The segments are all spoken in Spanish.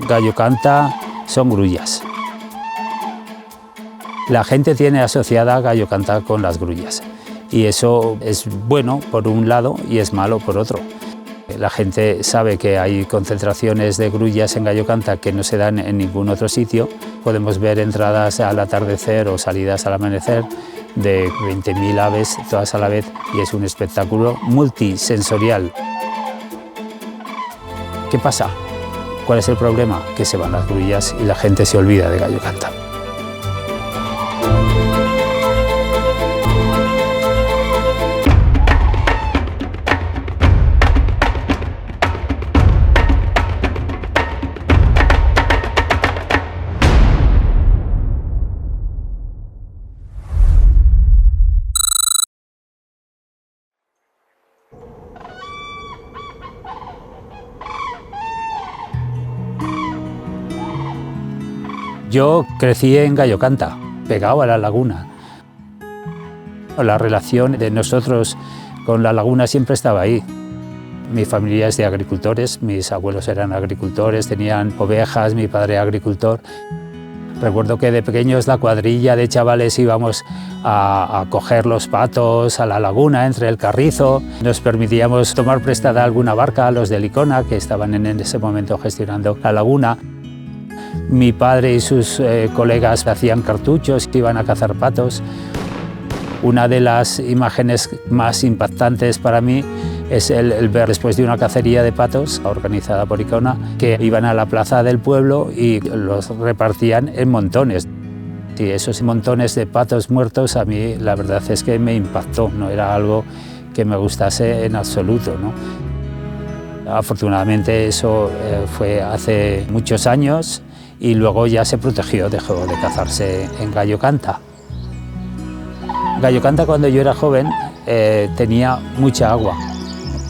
gallo canta son grullas. La gente tiene asociada gallo canta con las grullas y eso es bueno por un lado y es malo por otro. La gente sabe que hay concentraciones de grullas en gallo canta que no se dan en ningún otro sitio. Podemos ver entradas al atardecer o salidas al amanecer de 20.000 aves todas a la vez y es un espectáculo multisensorial. ¿Qué pasa? ¿Cuál es el problema? Que se van las grullas y la gente se olvida de gallo canta. Yo crecí en Gallo Canta, pegado a la laguna. La relación de nosotros con la laguna siempre estaba ahí. Mi familia es de agricultores, mis abuelos eran agricultores, tenían ovejas, mi padre agricultor. Recuerdo que de pequeños la cuadrilla de chavales íbamos a coger los patos a la laguna entre el carrizo. Nos permitíamos tomar prestada alguna barca a los de Licona, que estaban en ese momento gestionando la laguna. Mi padre y sus colegas hacían cartuchos, iban a cazar patos. Una de las imágenes más impactantes para mí es el ver después de una cacería de patos organizada por Icona, que iban a la plaza del pueblo y los repartían en montones. Y esos montones de patos muertos a mí la verdad es que me impactó, no era algo que me gustase en absoluto, ¿no? Afortunadamente eso fue hace muchos años y luego ya se protegió, dejó de cazarse en Gallo Canta. Gallo Canta cuando yo era joven tenía mucha agua,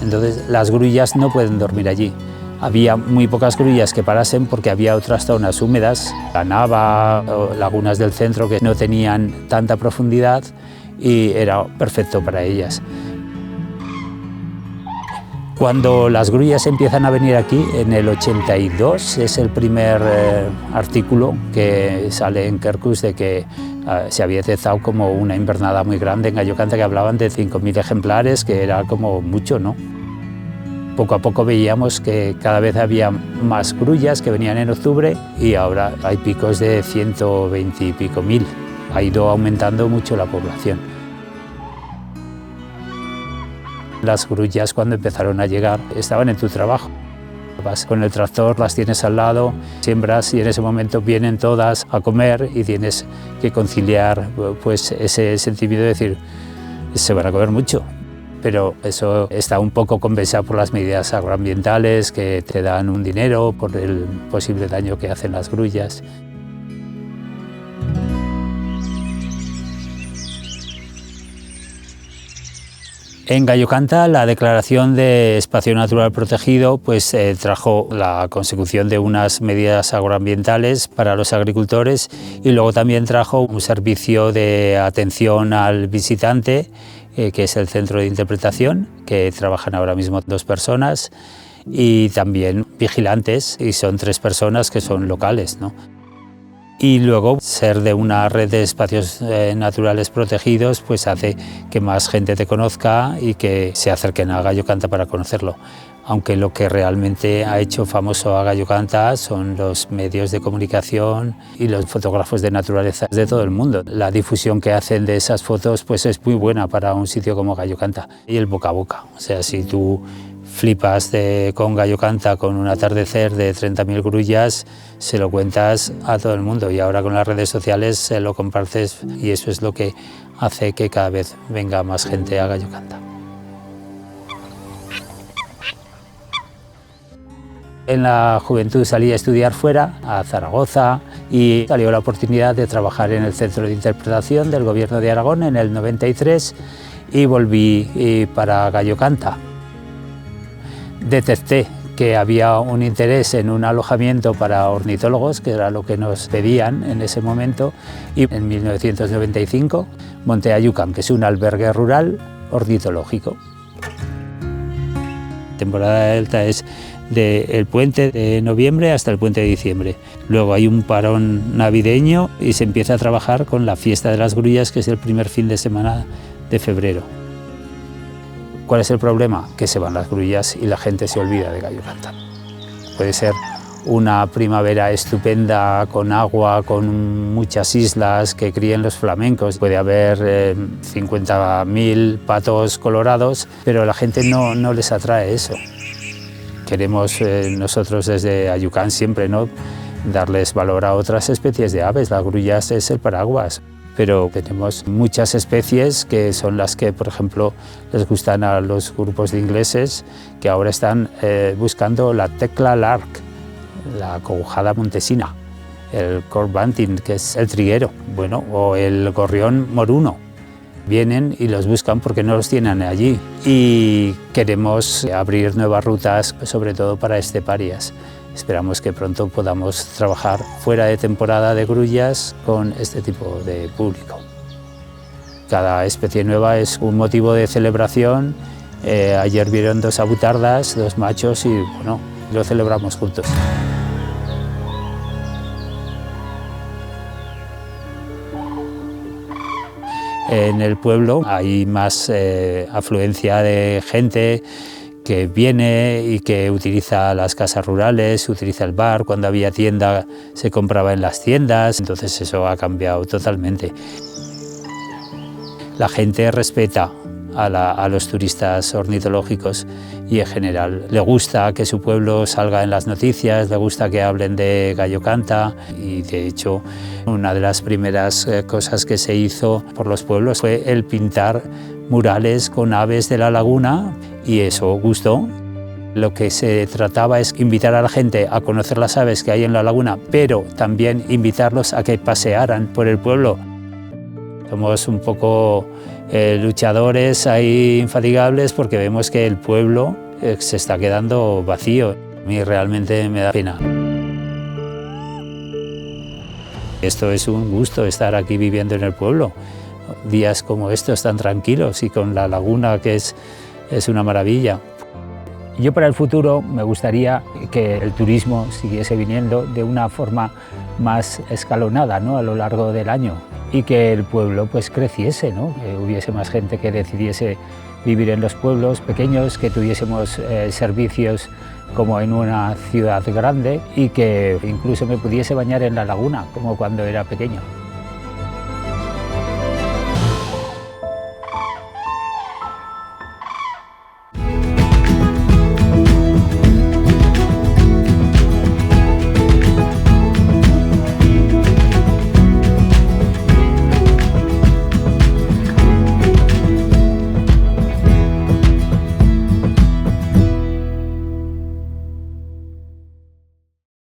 entonces las grullas no pueden dormir allí. Había muy pocas grullas que parasen porque había otras zonas húmedas, la Nava o lagunas del centro que no tenían tanta profundidad y era perfecto para ellas. Cuando las grullas empiezan a venir aquí, en el 82, es el primer artículo que sale en Kerkus de que se había detectado como una invernada muy grande en Gallo Canta, que hablaban de 5.000 ejemplares, que era como mucho, ¿no? Poco a poco veíamos que cada vez había más grullas que venían en octubre y ahora hay picos de 120 y pico mil. Ha ido aumentando mucho la población. Las grullas cuando empezaron a llegar estaban en tu trabajo. Vas con el tractor, las tienes al lado, siembras y en ese momento vienen todas a comer y tienes que conciliar pues, ese sentimiento de decir, se van a comer mucho. Pero eso está un poco compensado por las medidas agroambientales que te dan un dinero por el posible daño que hacen las grullas. En Gallo Canta la declaración de espacio natural protegido pues, trajo la consecución de unas medidas agroambientales para los agricultores y luego también trajo un servicio de atención al visitante, que es el centro de interpretación, que trabajan ahora mismo 2 personas, y también vigilantes, y son 3 personas que son locales, ¿no? Y luego ser de una red de espacios naturales protegidos pues hace que más gente te conozca y que se acerquen a Gallo Canta para conocerlo. Aunque lo que realmente ha hecho famoso a Gallo Canta son los medios de comunicación y los fotógrafos de naturaleza de todo el mundo. La difusión que hacen de esas fotos pues es muy buena para un sitio como Gallo Canta. Y el boca a boca, o sea, si tú flipas con Gallo Canta, con un atardecer de 30.000 grullas, se lo cuentas a todo el mundo y ahora con las redes sociales se lo compartes y eso es lo que hace que cada vez venga más gente a Gallo Canta. En la juventud salí a estudiar fuera, a Zaragoza, y salió la oportunidad de trabajar en el Centro de Interpretación del Gobierno de Aragón en el 93 y volví para Gallo Canta. Detecté que había un interés en un alojamiento para ornitólogos, que era lo que nos pedían en ese momento, y en 1995 monté Ayucan, que es un albergue rural ornitológico. La temporada alta es del puente de noviembre hasta el puente de diciembre. Luego hay un parón navideño y se empieza a trabajar con la fiesta de las grullas, que es el primer fin de semana de febrero. ¿Cuál es el problema? Que se van las grullas y la gente se olvida de Gallo Canta. Puede ser una primavera estupenda, con agua, con muchas islas que críen los flamencos. Puede haber 50.000 patos colorados, pero a la gente no les atrae eso. Queremos nosotros desde Ayucán siempre, ¿no?, darles valor a otras especies de aves. Las grullas es el paraguas, pero tenemos muchas especies que son las que, por ejemplo, les gustan a los grupos de ingleses, que ahora están buscando la tecla lark, la cobujada montesina, el cork bunting, que es el triguero, bueno, o el gorrión moruno. Vienen y los buscan porque no los tienen allí, y queremos abrir nuevas rutas, sobre todo para esteparias. Esperamos que pronto podamos trabajar fuera de temporada de grullas con este tipo de público. Cada especie nueva es un motivo de celebración. Ayer vieron 2 abutardas, 2 machos, y bueno, lo celebramos juntos. En el pueblo hay más afluencia de gente que viene y que utiliza las casas rurales, utiliza el bar. Cuando había tienda se compraba en las tiendas, entonces eso ha cambiado totalmente. La gente respeta a los turistas ornitológicos y en general le gusta que su pueblo salga en las noticias, le gusta que hablen de Gallo Canta, y de hecho una de las primeras cosas que se hizo por los pueblos fue el pintar murales con aves de la laguna, y eso gustó. Lo que se trataba es invitar a la gente a conocer las aves que hay en la laguna, pero también invitarlos a que pasearan por el pueblo. Somos un poco luchadores ahí infatigables, porque vemos que el pueblo se está quedando vacío. A mí realmente me da pena. Esto es un gusto, estar aquí viviendo en el pueblo. Días como estos tan tranquilos y con la laguna, que es una maravilla. Yo para el futuro me gustaría que el turismo siguiese viniendo de una forma más escalonada, ¿no?, a lo largo del año, y que el pueblo pues creciese, ¿no?, que hubiese más gente que decidiese vivir en los pueblos pequeños, que tuviésemos servicios como en una ciudad grande, y que incluso me pudiese bañar en la laguna como cuando era pequeño.